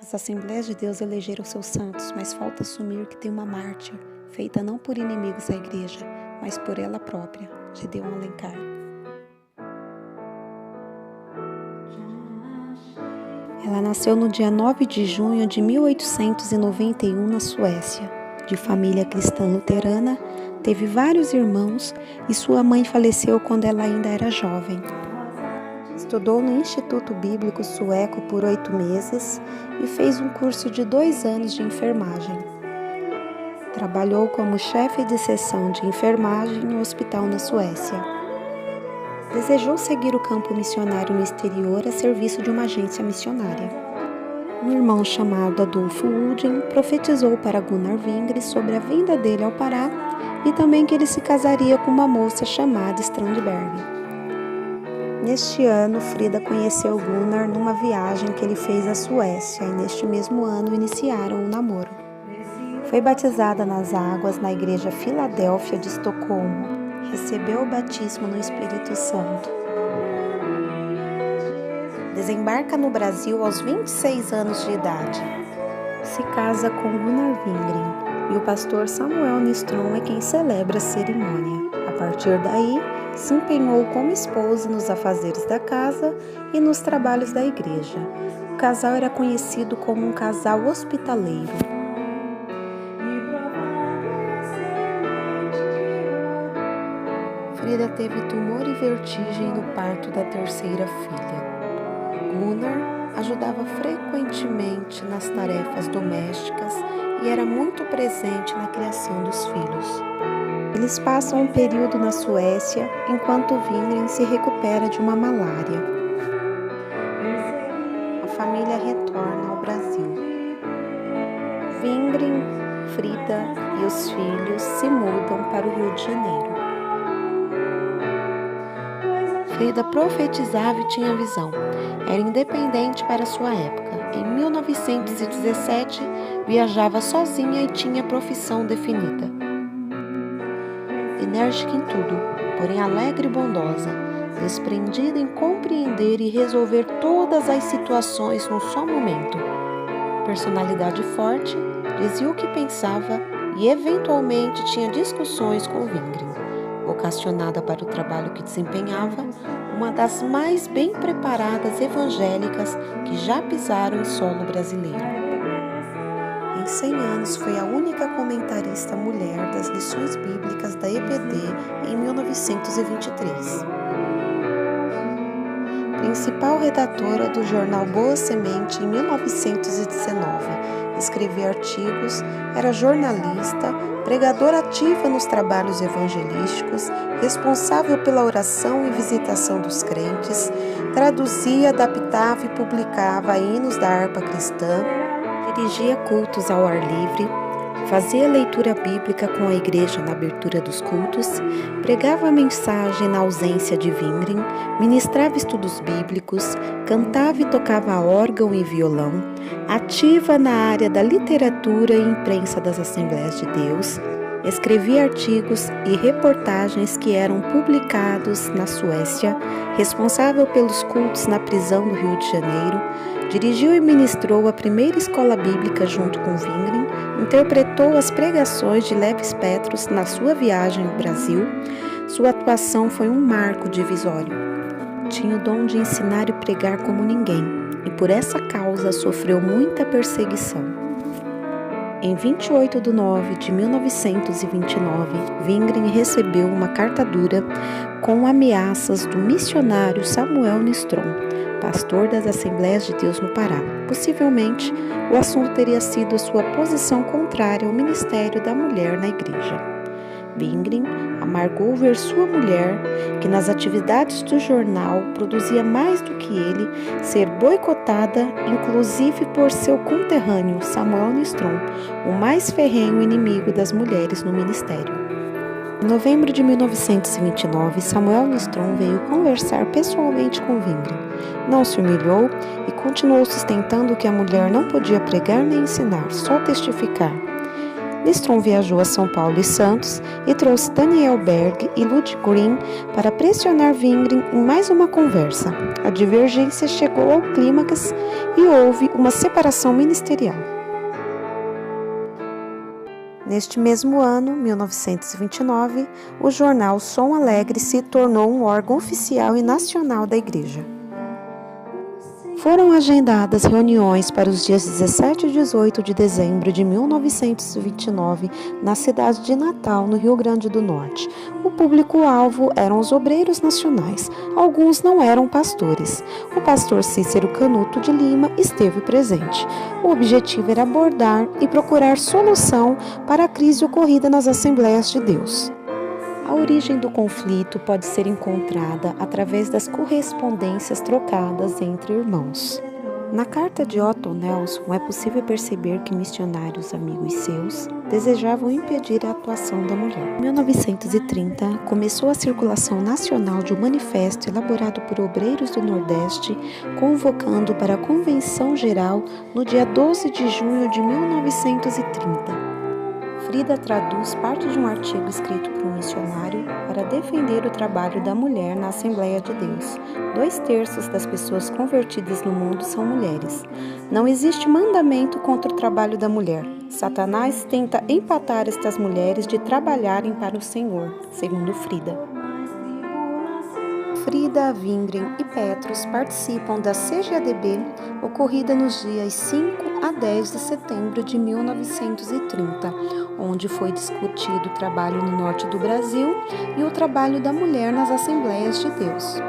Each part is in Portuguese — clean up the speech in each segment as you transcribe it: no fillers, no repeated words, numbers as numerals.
As Assembleias de Deus elegeram seus santos, mas falta assumir que tem uma mártir, feita não por inimigos da igreja, mas por ela própria. Gedeon Alencar. Ela nasceu no dia 9 de junho de 1891 na Suécia. De família cristã luterana, teve vários irmãos e sua mãe faleceu quando ela ainda era jovem. Estudou no Instituto Bíblico Sueco por 8 meses e fez um curso de 2 anos de enfermagem. Trabalhou como chefe de seção de enfermagem no hospital na Suécia. Desejou seguir o campo missionário no exterior a serviço de uma agência missionária. Um irmão chamado Adolfo Udin profetizou para Gunnar Wingre sobre a vinda dele ao Pará e também que ele se casaria com uma moça chamada Strandberg. Neste ano, Frida conheceu Gunnar numa viagem que ele fez à Suécia e neste mesmo ano iniciaram um namoro. Foi batizada nas águas na igreja Filadélfia de Estocolmo. Recebeu o batismo no Espírito Santo. Desembarca no Brasil aos 26 anos de idade. Se casa com Gunnar Wingren e o pastor Samuel Nistrom é quem celebra a cerimônia. A partir daí, se empenhou como esposa nos afazeres da casa e nos trabalhos da igreja. O casal era conhecido como um casal hospitaleiro. Frida teve tumor e vertigem no parto da terceira filha. Gunnar ajudava frequentemente nas tarefas domésticas e era muito presente na criação dos filhos. Eles passam um período na Suécia enquanto Wingren se recupera de uma malária. A família retorna ao Brasil. Wingren, Frida e os filhos se mudam para o Rio de Janeiro. Frida profetizava e tinha visão. Era independente para sua época. Em 1917, viajava sozinha e tinha profissão definida. Enérgica em tudo, porém alegre e bondosa, desprendida em compreender e resolver todas as situações num só momento. Personalidade forte, dizia o que pensava e eventualmente tinha discussões com Wingren. Vocacionada para o trabalho que desempenhava, uma das mais bem preparadas evangélicas que já pisaram em solo brasileiro. Em 100 anos foi a única comentarista mulher das lições bíblicas da EBD em 1923. Principal redatora do jornal Boa Semente em 1919, escrevia artigos, era jornalista, pregadora ativa nos trabalhos evangelísticos, responsável pela oração e visitação dos crentes, traduzia, adaptava e publicava hinos da harpa cristã, dirigia cultos ao ar livre, fazia leitura bíblica com a igreja na abertura dos cultos, pregava a mensagem na ausência de Wingren, ministrava estudos bíblicos, cantava e tocava órgão e violão, ativa na área da literatura e imprensa das Assembleias de Deus, escrevia artigos e reportagens que eram publicados na Suécia, responsável pelos cultos na prisão do Rio de Janeiro, dirigiu e ministrou a primeira escola bíblica junto com Wingren, interpretou as pregações de Levis Petrus na sua viagem ao Brasil. Sua atuação foi um marco divisório. Tinha o dom de ensinar e pregar como ninguém, e por essa causa sofreu muita perseguição. Em 28 de nove de 1929, Wingren recebeu uma carta dura com ameaças do missionário Samuel Nistrom, pastor das Assembleias de Deus no Pará. Possivelmente, o assunto teria sido a sua posição contrária ao ministério da mulher na igreja. Wingren amargou ver sua mulher, que nas atividades do jornal produzia mais do que ele, ser boicotada, inclusive por seu conterrâneo Samuel Nistrom, o mais ferrenho inimigo das mulheres no ministério. Em novembro de 1929, Samuel Nistrom veio conversar pessoalmente com Wingren. Não se humilhou e continuou sustentando que a mulher não podia pregar nem ensinar, só testificar. Liston viajou a São Paulo e Santos e trouxe Daniel Berg e Lud Green para pressionar Wingren em mais uma conversa. A divergência chegou ao clímax e houve uma separação ministerial. Neste mesmo ano, 1929, o jornal Som Alegre se tornou um órgão oficial e nacional da Igreja. Foram agendadas reuniões para os dias 17 e 18 de dezembro de 1929 na cidade de Natal, no Rio Grande do Norte. O público-alvo eram os obreiros nacionais. Alguns não eram pastores. O pastor Cícero Canuto de Lima esteve presente. O objetivo era abordar e procurar solução para a crise ocorrida nas Assembleias de Deus. A origem do conflito pode ser encontrada através das correspondências trocadas entre irmãos. Na carta de Otto Nelson é possível perceber que missionários amigos seus desejavam impedir a atuação da mulher. Em 1930, começou a circulação nacional de um manifesto elaborado por obreiros do Nordeste, convocando para a Convenção Geral no dia 12 de junho de 1930. Frida traduz parte de um artigo escrito por um missionário para defender o trabalho da mulher na Assembleia de Deus. 2/3 das pessoas convertidas no mundo são mulheres. Não existe mandamento contra o trabalho da mulher. Satanás tenta empatar estas mulheres de trabalharem para o Senhor, segundo Frida. Frida, Wingren e Petrus participam da CGADB, ocorrida nos dias 5 a 10 de setembro de 1930, onde foi discutido o trabalho no norte do Brasil e o trabalho da mulher nas Assembleias de Deus.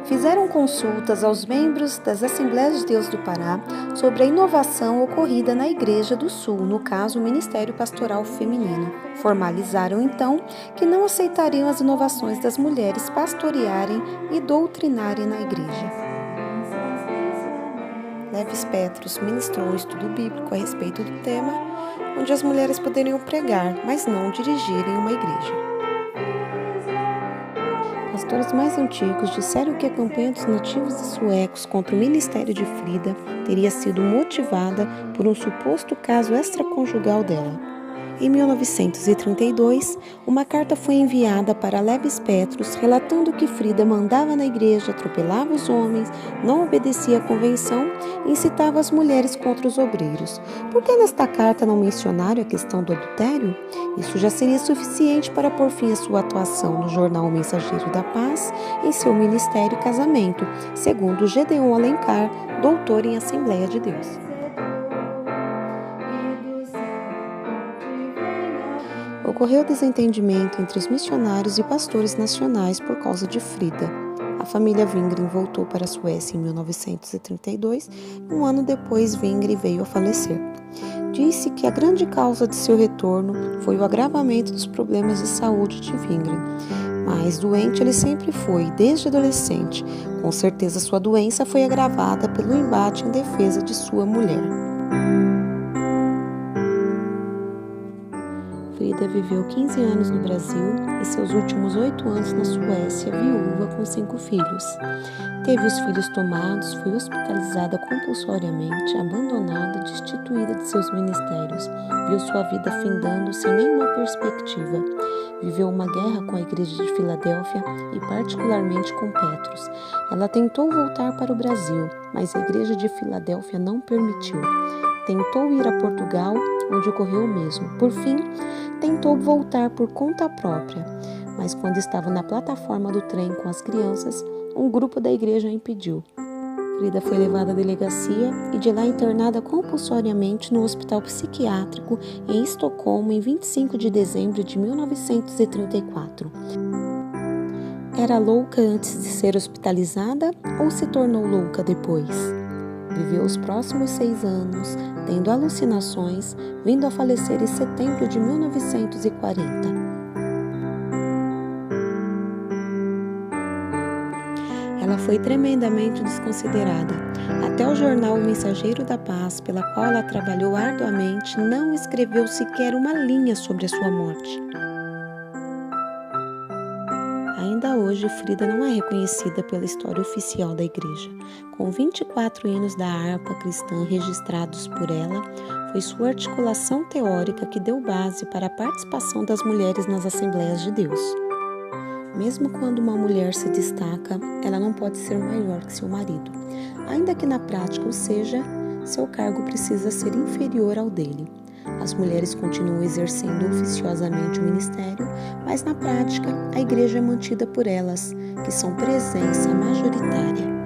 Fizeram consultas aos membros das Assembleias de Deus do Pará sobre a inovação ocorrida na Igreja do Sul, no caso o Ministério Pastoral Feminino. Formalizaram então que não aceitariam as inovações das mulheres pastorearem e doutrinarem na Igreja. Levis Petrus ministrou um estudo bíblico a respeito do tema, onde as mulheres poderiam pregar, mas não dirigirem uma igreja. Pastores mais antigos disseram que a campanha dos nativos e suecos contra o ministério de Frida teria sido motivada por um suposto caso extraconjugal dela. Em 1932, uma carta foi enviada para Levis Petrus relatando que Frida mandava na igreja, atropelava os homens, não obedecia à convenção e incitava as mulheres contra os obreiros. Por que nesta carta não mencionaram a questão do adultério? Isso já seria suficiente para pôr fim à sua atuação no jornal O Mensageiro da Paz em seu ministério e casamento, segundo Gedeon Alencar, doutor em Assembleia de Deus. Ocorreu desentendimento entre os missionários e pastores nacionais por causa de Frida. A família Wingren voltou para a Suécia em 1932 e um ano depois Wingren veio a falecer. Disse que a grande causa de seu retorno foi o agravamento dos problemas de saúde de Wingren. Mas doente ele sempre foi, desde adolescente. Com certeza sua doença foi agravada pelo embate em defesa de sua mulher. Frida viveu 15 anos no Brasil e seus últimos 8 anos na Suécia, viúva com 5 filhos. Teve os filhos tomados, foi hospitalizada compulsoriamente, abandonada, destituída de seus ministérios. Viu sua vida findando sem nenhuma perspectiva. Viveu uma guerra com a Igreja de Filadélfia e particularmente com Petrus. Ela tentou voltar para o Brasil, mas a Igreja de Filadélfia não permitiu. Tentou ir a Portugal, onde ocorreu o mesmo. Por fim, tentou voltar por conta própria, mas quando estava na plataforma do trem com as crianças, um grupo da igreja a impediu. Frida foi levada à delegacia e de lá internada compulsoriamente no hospital psiquiátrico em Estocolmo em 25 de dezembro de 1934. Era louca antes de ser hospitalizada ou se tornou louca depois? Viveu os próximos 6 anos, tendo alucinações, vindo a falecer em setembro de 1940. Ela foi tremendamente desconsiderada. Até o jornal O Mensageiro da Paz, pela qual ela trabalhou arduamente, não escreveu sequer uma linha sobre a sua morte. Ainda hoje, Frida não é reconhecida pela história oficial da igreja. Com 24 hinos da harpa cristã registrados por ela, foi sua articulação teórica que deu base para a participação das mulheres nas Assembleias de Deus. Mesmo quando uma mulher se destaca, ela não pode ser maior que seu marido. Ainda que na prática o seja, seu cargo precisa ser inferior ao dele. As mulheres continuam exercendo oficiosamente o ministério, mas na prática a igreja é mantida por elas, que são presença majoritária.